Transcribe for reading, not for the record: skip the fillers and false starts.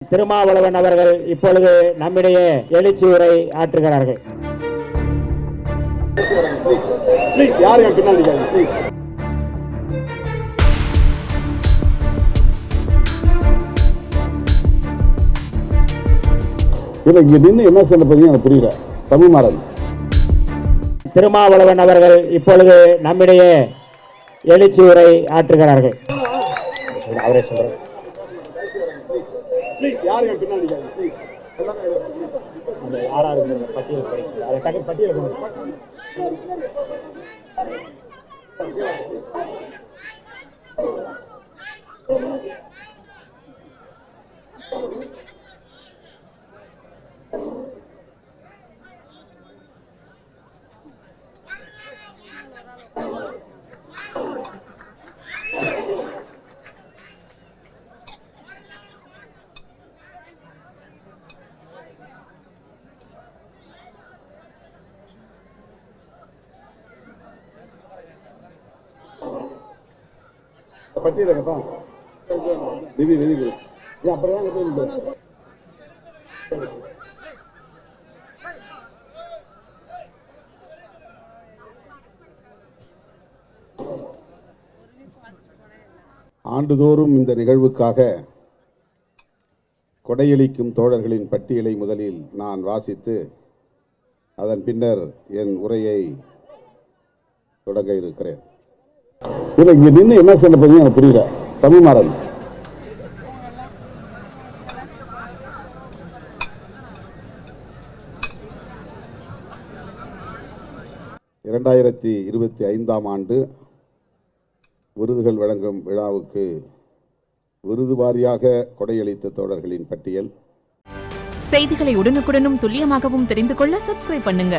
திருமாவளவன் அவர்கள் இப்பொழுது நம்மிடையே எழுச்சி உரை ஆற்றுகிறார்கள். இங்க நின்று என்ன சொல்ல போறீங்க எனக்கு புரியல. தமிழ்மாறன் திருமாவளவன் அவர்கள் இப்பொழுது நம்மிடையே எழுச்சி உரை ஆற்றுகிறார்கள். அவரே சொல்றார். பட்டியலப்பா நிதி நிதி கொடு. அப்படிதான் ஆண்டுதோறும் இந்த நிகழ்வுக்காக கொடையளிக்கும் தோழர்களின் பட்டியலை முதலில் நான் வாசித்து அதன் பின்னர் என் உரையை தொடங்க இருக்கிறேன். இங்க நின்று என்ன சொல்ல போறீங்க எனக்கு புரியல. தமிழ்மாறன் 2025 ஆண்டு விருதுகள் வழங்கும் விழாவுக்கு விருது வாரியாக கொடையளித்த தோழர்களின் பட்டியல். செய்திகளை உடனுக்குடனும் துல்லியமாகவும் தெரிந்து கொள்ள சப்ஸ்கிரைப் பண்ணுங்க.